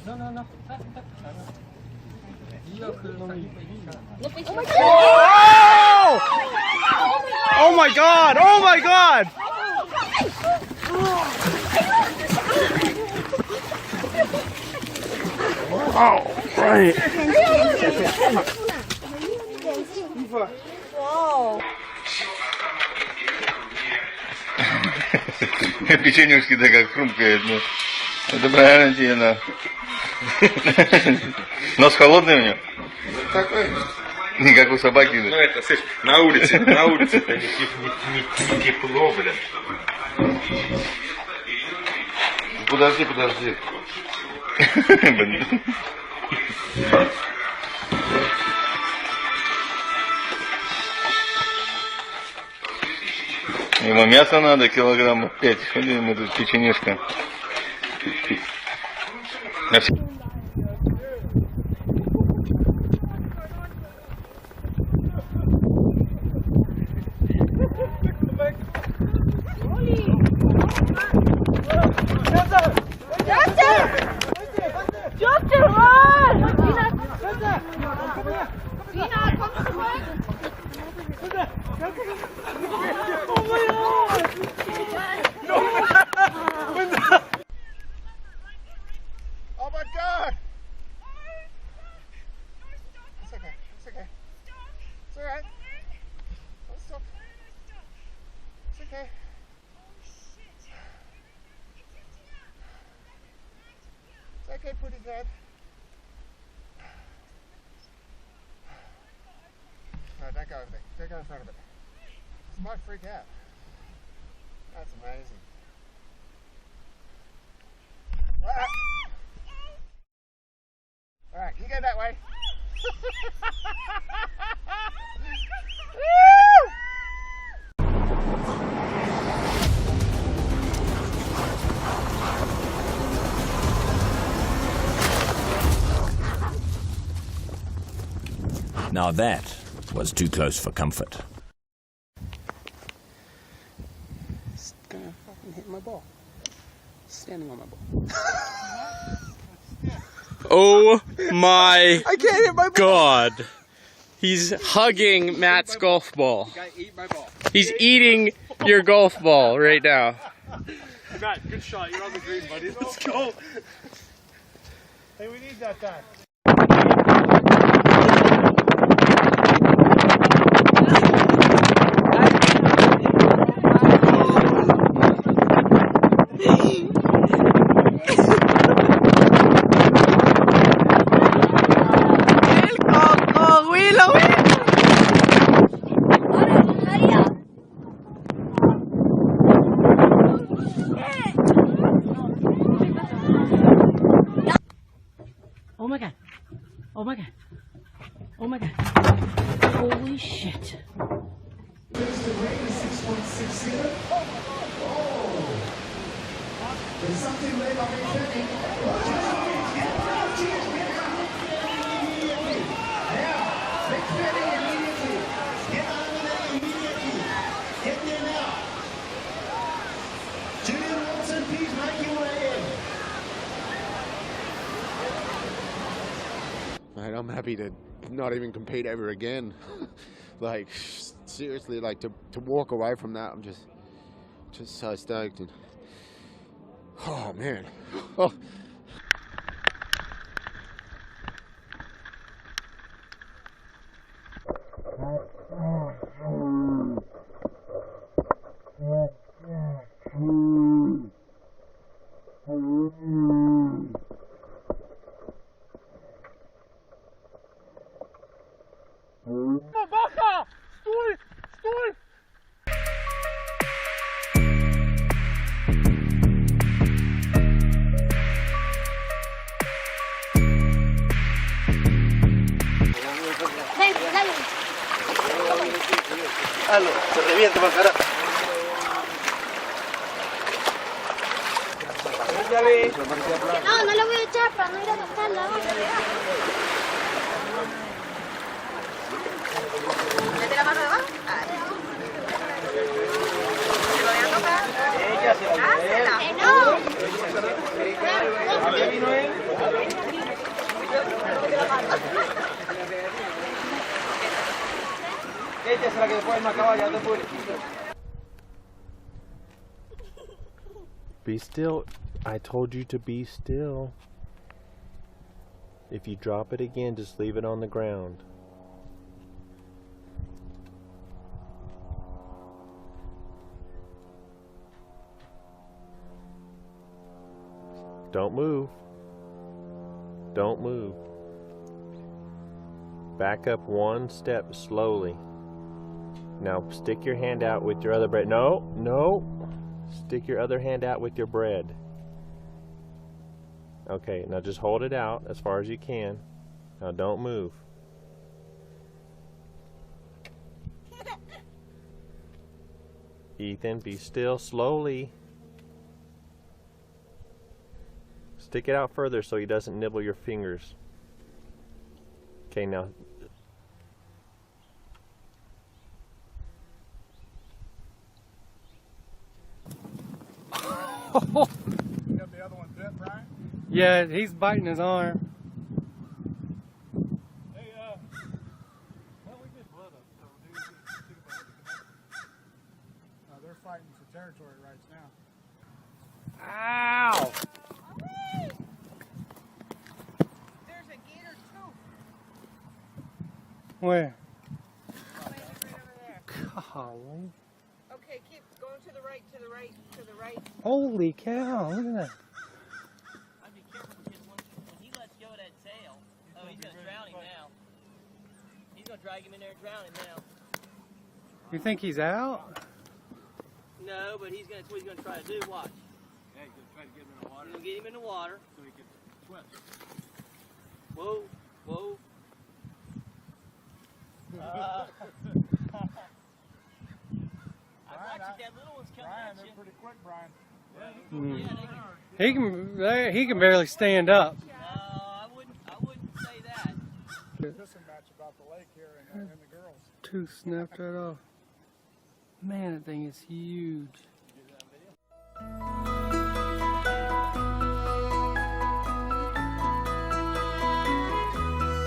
No, no, no. Oh my god! Oh my god! Oh, right. Wow. Печенюшки-то как хрумкает, ну. Это правильно тебе, да. Нос холодный у него? Такой. Не как у собаки. Ну это, слышь, на улице это не тепло, блин. Подожди. Блин. Ему мяса надо, килограммов 5. Ходим мы тут печенежка. Oh my god! It's okay. It's alright. Don't stop. It's okay. It's okay, Putty Dad. No, don't go over there. Don't go in front of it. This might freak out. That's amazing. Ah. Alright, you go that way. Now that was too close for comfort. It's gonna fucking hit my ball. Standing on my ball. Oh my I can't hit my ball. god. He's hugging Matt's golf ball. You gotta eat my ball. He's eating your golf ball right now. Matt, good shot. You're on the green, buddy. Let's go. Hey, we need that guy. Oh my god. Oh my god. Oh my god. Holy shit. I'm happy to not even compete ever again. Like, seriously, like to walk away from that, I'm just so stoked. And oh man, oh. Baja! Stój! Hazlo, se revienta para carajo. No, no la voy a echar para no ir a tocarla. ¿Mete la mano de abajo? ¿Lo voy a tocar? ¡Hazla! ¡Que no! Be still. I told you to be still. If you drop it again, just leave it on the ground. Don't move. Don't move. Back up one step slowly. Now stick your hand out with your other bread. No, no. Stick your other hand out with your bread. Okay, now just hold it out as far as you can. Now don't move. Ethan, be still slowly. Stick it out further so he doesn't nibble your fingers. Okay, now. You got the other one bit, Brian? Yeah, he's biting his arm. Hey, well, we just let them. So they're fighting for territory rights now. Ow! There's a gator too. Where? Right over there. Golly. Okay, keep going to the right, to the right, to the right. Holy cow, look at that. I'd be careful because when he lets go of that tail, oh, he's going to drown him now. He's going to drag him in there and drown him now. You think he's out? No, but that's what he's going to try to do. Watch. Yeah, he's going to try to get him in the water. He's going to get him in the water. So he can swim. Whoa, whoa. I watched that little one's coming Brian, at they're you. pretty quick, Brian. He can barely stand up. No, I wouldn't say that. This match about the lake here and the girls. Tooth snapped right off. Man, that thing is huge.